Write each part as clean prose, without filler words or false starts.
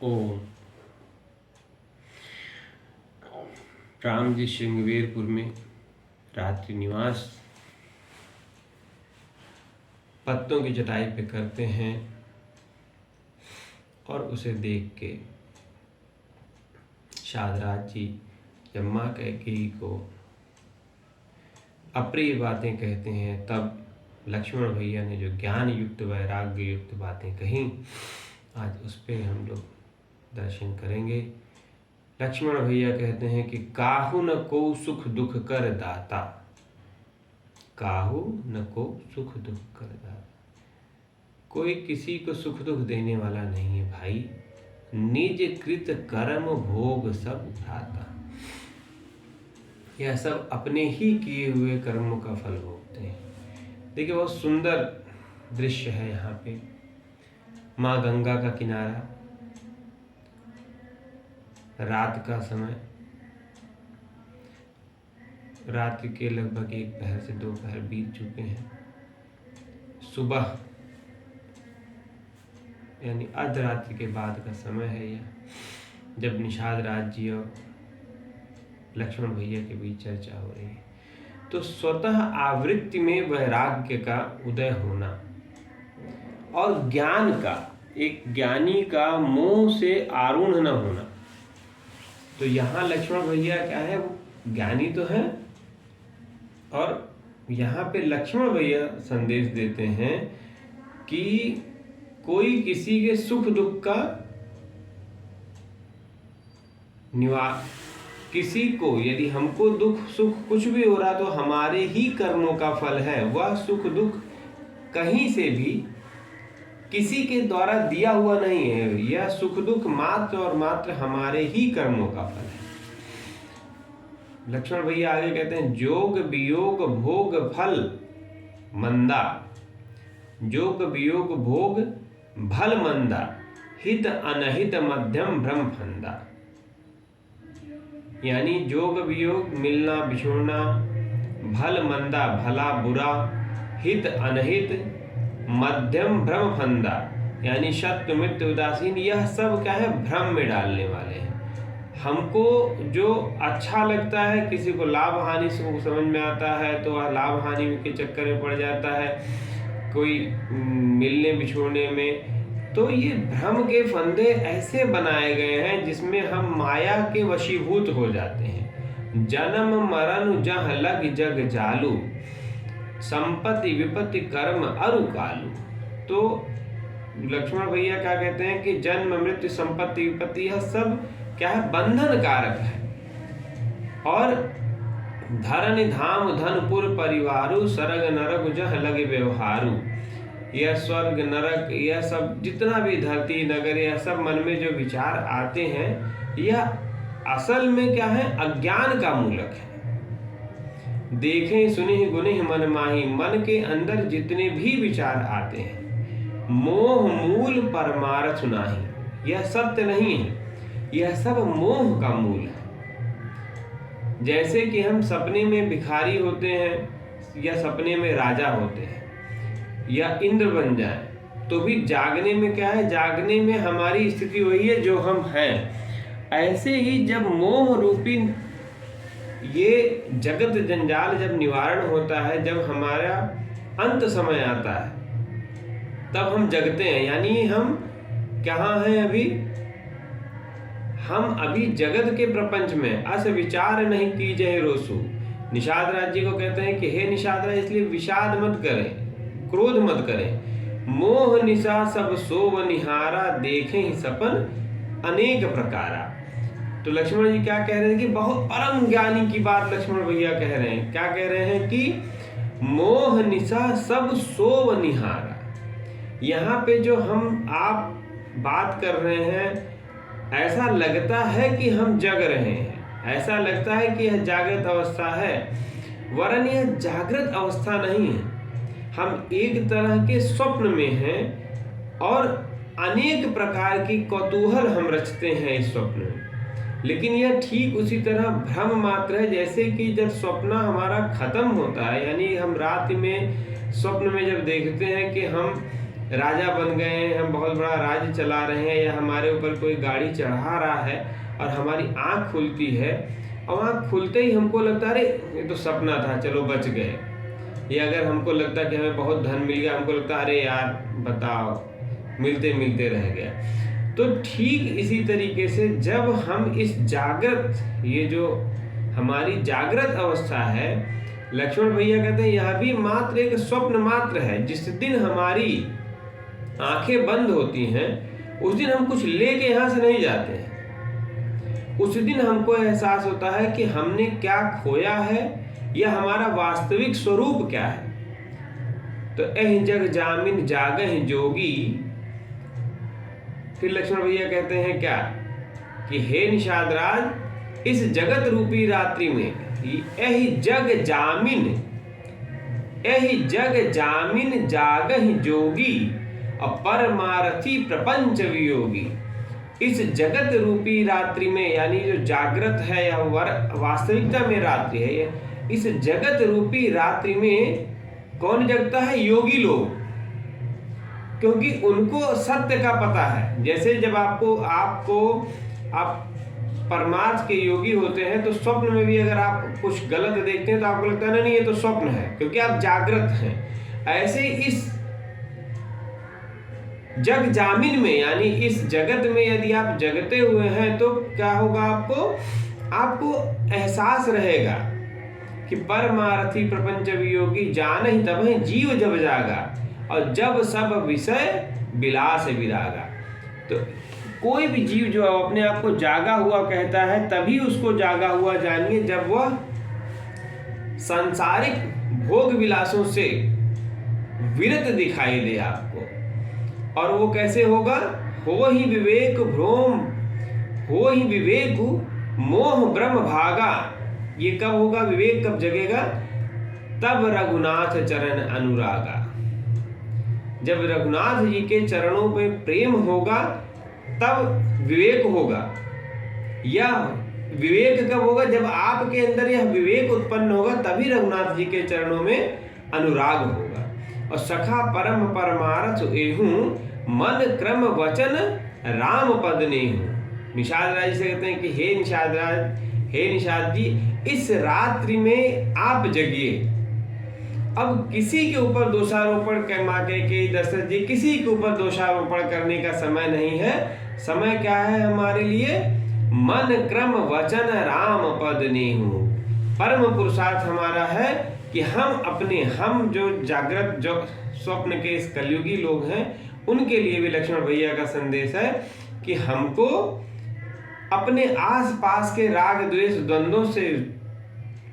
ओम। राम जी श्रृंगवेरपुर में रात्रि निवास पत्तों की चटाई पे करते हैं और उसे देख के शादराज जी जब माँ कैकेयी को अप्रिय बातें कहते हैं, तब लक्ष्मण भैया ने जो ज्ञान युक्त वैराग्य युक्त बातें कहीं, आज उस पर हम लोग दर्शन करेंगे। लक्ष्मण भैया कहते हैं कि काहू न को सुख दुख कर दाता, काहू न को सुख दुख कर दाता। कोई किसी को सुख दुख देने वाला नहीं है भाई, निज कृत कर्म भोग सब भ्राता। यह सब अपने ही किए हुए कर्मों का फल भोगते हैं। देखिए बहुत सुंदर दृश्य है यहाँ पे। माँ गंगा का किनारा, रात का समय, रात के लगभग 1 पहर से 2 पहर बीत चुके हैं। सुबह यानी अर्धरात्रि के बाद का समय है यह, जब निषाद राज जी और लक्ष्मण भैया के बीच चर्चा हो रही है। तो स्वतः आवृत्ति में वैराग्य का उदय होना और ज्ञान का, एक ज्ञानी का मोह से आरूढ़ न होना। तो यहाँ लक्ष्मण भैया क्या है, वो ज्ञानी तो है, और यहाँ पे लक्ष्मण भैया संदेश देते हैं कि कोई किसी के सुख दुख का किसी को, यदि हमको दुख सुख कुछ भी हो रहा तो हमारे ही कर्मों का फल है। वह सुख दुख कहीं से भी किसी के द्वारा दिया हुआ नहीं है। यह सुख दुख मात्र और मात्र हमारे ही कर्मों का फल है। लक्ष्मण भैया आगे कहते हैं, जोग वियोग भोग फल मंदा, जोग वियोग भोग भल मंदा, हित अनहित मध्यम भ्रम फंदा। यानी जोग वियोग मिलना बिछोड़ना, भल मंदा भला बुरा, हित अनहित, मध्यम भ्रम फंदा यानी शत्रु मित्र उदासीन, यह सब क्या है, भ्रम में डालने वाले हैं। हमको जो अच्छा लगता है, किसी को लाभ हानि से समझ में आता है तो वह लाभ हानि के चक्कर में पड़ जाता है, कोई मिलने बिछोड़ने में। तो ये भ्रम के फंदे ऐसे बनाए गए हैं जिसमें हम माया के वशीभूत हो जाते हैं। जन्म मरण जह लग जग जालू, संपत्ति विपत्ति कर्म अरु कालू। तो लक्ष्मण भैया क्या कहते हैं कि जन्म मृत्यु संपत्ति विपत्ति यह सब क्या है, बंधन कारक है। और धरन धाम धनपुर परिवारु, सरग नरक जह लगे व्यवहारु। यह स्वर्ग नरक, यह सब जितना भी धरती नगर, यह सब मन में जो विचार आते हैं, यह असल में क्या है, अज्ञान का मूलक है। देखें सुने गुने मन माही, मन के अंदर जितने भी विचार आते हैं, मोह मूल परमार्थ नाही। यह सत्य नहीं है, यह सब मोह का मूल है। जैसे कि हम सपने में भिखारी होते हैं या सपने में राजा होते हैं या इंद्र बन जाए, तो भी जागने में क्या है, जागने में हमारी स्थिति वही है जो हम हैं। ऐसे ही जब मोह रूपी ये जगत जंजाल जब निवारण होता है, जब हमारा अंत समय आता है, तब हम जगते हैं। यानी हम कहाँ हैं अभी, हम अभी जगत के प्रपंच में। अस विचार नहीं कीजिए रोसु। निषाद राज जी को कहते हैं कि हे निषाद राज, इसलिए विषाद मत करें, क्रोध मत करें। मोह निशा सब सोव निहारा, देखें ही सपन अनेक प्रकारा। तो लक्ष्मण जी क्या कह रहे हैं कि बहुत परम ज्ञानी की बात लक्ष्मण भैया कह रहे हैं। क्या कह रहे हैं कि मोह निशा सब सोव निहारा। यहाँ पे जो हम आप बात कर रहे हैं, ऐसा लगता है कि हम जग रहे हैं, ऐसा लगता है कि यह जागृत अवस्था है, वरन यह जागृत अवस्था नहीं है। हम एक तरह के स्वप्न में हैं और अनेक प्रकार की कौतूहल हम रचते हैं इस स्वप्न में। लेकिन यह ठीक उसी तरह भ्रम मात्र है, जैसे कि जब स्वप्न हमारा खत्म होता है, यानी हम रात में स्वप्न में जब देखते हैं कि हम राजा बन गए हैं, हम बहुत बड़ा राज्य चला रहे हैं, या हमारे ऊपर कोई गाड़ी चढ़ा रहा है और हमारी आँख खुलती है और आँख खुलते ही हमको लगता है अरे ये तो सपना था, चलो बच गए। या अगर हमको लगता है कि हमें बहुत धन मिल गया, हमको लगता है अरे यार बताओ मिलते मिलते रह गया। तो ठीक इसी तरीके से जब हम इस जागृत, ये जो हमारी जागृत अवस्था है, लक्ष्मण भैया कहते हैं यह भी मात्र एक स्वप्न मात्र है। जिस दिन हमारी आंखें बंद होती हैं उस दिन हम कुछ लेके यहाँ से नहीं जाते हैं। उस दिन हमको एहसास होता है कि हमने क्या खोया है या हमारा वास्तविक स्वरूप क्या है। तो एह जग जामिन जागह जोगी, फिर लक्ष्मण भैया कहते हैं क्या कि हे निषादराज, इस जगत रूपी रात्रि में एह जग जामिन जागह जोगी परमारथी प्रपंच वियोगी। इस जगत रूपी रात्रि में, यानी जो जागृत है या वास्तविकता में रात्रि है, इस जगत रूपी रात्रि में कौन जगता है? योगी लोग, क्योंकि उनको सत्य का पता है। जैसे जब आप परमार्थ के योगी होते हैं तो स्वप्न में भी अगर आप कुछ गलत देखते हैं तो आपको लगता है नहीं ये तो स्वप्न है, क्योंकि आप जागृत हैं। ऐसे इस जग जामिन में, यानी इस जगत में यदि आप जगते हुए हैं तो क्या होगा? आपको एहसास रहेगा कि परमार्थी प्रपंच वियोगी जान ही तब है जीव जब जागा, और जब सब विषय विलास विरागा। तो कोई भी जीव जो अपने आप को जागा हुआ कहता है तभी उसको जागा हुआ जानिए जब वह सांसारिक भोग विलासों से विरत दिखाई दे आपको। और वो कैसे होगा? हो ही विवेक भ्रोम, हो ही विवेक मोह ब्रह्म भागा। ये कब होगा? विवेक कब जगेगा? तब रघुनाथ चरण अनुरागा। जब रघुनाथ जी के चरणों पे प्रेम होगा तब विवेक होगा। या विवेक कब होगा? जब आपके अंदर यह विवेक उत्पन्न होगा तभी रघुनाथ जी के चरणों में अनुराग होगा। और सखा परम परमारथ एहू, मन क्रम वचन राम पद नेहू। निषाद राज से कहते हैं कि हे निषाद राज, हे निषाद जी, इस रात्रि में आप जगिए। अब किसी के ऊपर दोषारोपण के दशरथ जी, किसी के ऊपर दोषारोपण करने का समय नहीं है। समय क्या है हमारे लिए? मन क्रम वचन राम पद नेहू। परम पुरुषार्थ हमारा है कि हम जो जागृत, जो स्वप्न के इस कलयुगी लोग हैं, उनके लिए भी लक्ष्मण भैया का संदेश है कि हमको अपने आसपास के राग द्वेष द्वंद्वों से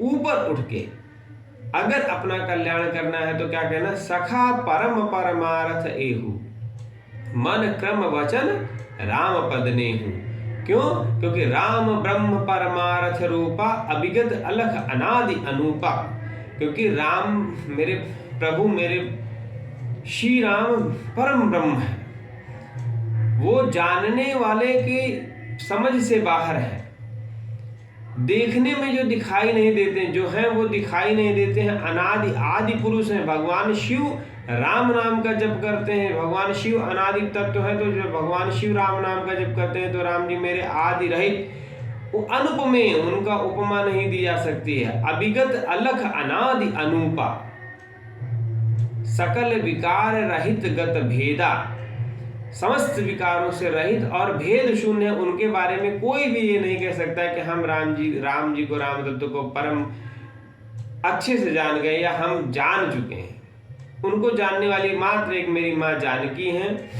ऊपर उठ के अगर अपना कल्याण करना है तो क्या कहना? सखा परम परमारथ एहू, मन क्रम वचन राम पद नेहू। क्यों? क्योंकि राम ब्रह्म परमारथ रूपा, अभिगत अलख अनादि अनूपा। क्योंकि राम मेरे प्रभु, मेरे श्री राम परम ब्रह्म है, वो जानने वाले की समझ से बाहर है। देखने में जो दिखाई नहीं देते, जो हैं वो दिखाई नहीं देते हैं, अनादि आदि पुरुष हैं। भगवान शिव राम नाम का जप करते हैं, भगवान शिव अनादि तत्व है, तो जब भगवान शिव राम नाम का जप करते हैं तो राम जी मेरे आदि रहित, अनुपमेय, उनका उपमा नहीं दी जा सकती है। अभिगत अलख अनादि अनूपा, सकल विकार रहित गत भेदा, समस्त विकारों से रहित और भेद शून्य। उनके बारे में कोई भी ये नहीं कह सकता कि हम राम जी को, राम तत्व को परम अच्छे से जान गए या हम जान चुके हैं। उनको जानने वाली मात्र एक मेरी माँ जानकी हैं,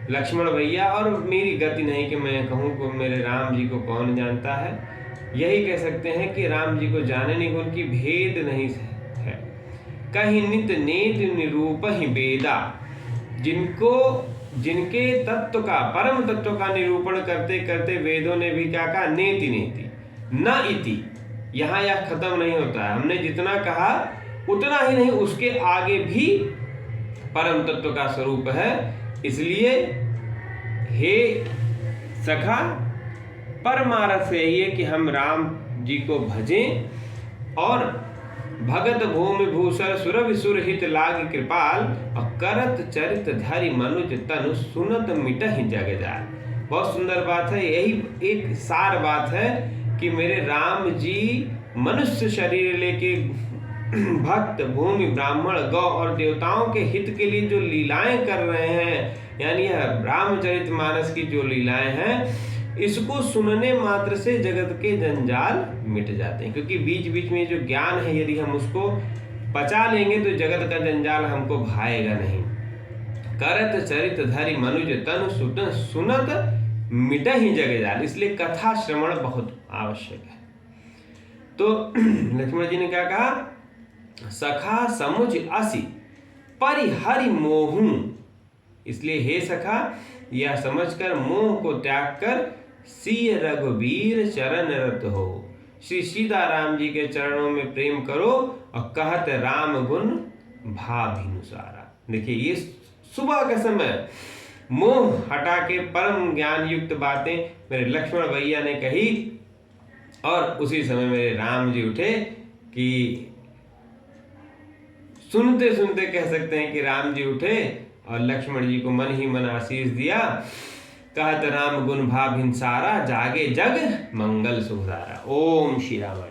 लक्ष्मण भैया, और मेरी गति नहीं कि मैं कहूँ को मेरे राम जी को कौन जानता है। यही कह सकते हैं कि राम जी को जानने को उनकी भेद नहीं है। कहीं नित नेत निरूप ही वेदा, जिनके तत्व का, परम तत्व का निरूपण करते करते वेदों ने भी क्या कहा? नेति नेति न इति। यहाँ यह खत्म नहीं होता है, हमने जितना कहा उतना ही नहीं, उसके आगे भी परम तत्व का स्वरूप है। इसलिए हे सखा, परमारथ से यही है कि हम राम जी को भजें और भगत भूमि भूषण सुरभि सुरहित लाग कृपाल, और करत चरित धरि मनुज तनु सुनत मिटहि जग जाल। बहुत सुंदर बात है। यही एक सार बात है कि मेरे राम जी मनुष्य शरीर लेके भक्त भूमि ब्राह्मण गौ और देवताओं के हित के लिए जो लीलाएं कर रहे हैं, यानी यह रामचरितमानस की जो लीलाएं हैं, इसको सुनने मात्र से जगत के जंजाल मिट जाते हैं। क्योंकि बीच बीच में जो ज्ञान है, यदि हम उसको पचा लेंगे तो जगत का जंजाल हमको भाएगा नहीं। करत चरित धरि मनुज तनु सुनत मिटहि जग जाल, इसलिए कथा श्रवण बहुत आवश्यक है। तो लक्ष्मण जी ने क्या कहा, सखा समुझ असि परिहरि मोहू, इसलिए हे सखा यह समझकर मोह को त्याग कर सिय रघुवीर चरण रत हो, श्री सीताराम जी के चरणों में प्रेम करो और कहत राम गुण भाभिनुसारा। देखिए ये सुबह के समय मोह हटा के परम ज्ञान युक्त बातें मेरे लक्ष्मण भैया ने कही, और उसी समय मेरे राम जी उठे कि सुनते सुनते कह सकते हैं कि राम जी उठे और लक्ष्मण जी को मन ही मन आशीष दिया। कहत राम गुण भाभिन सारा, जागे जग मंगल सुखदारा। ओम श्री राम।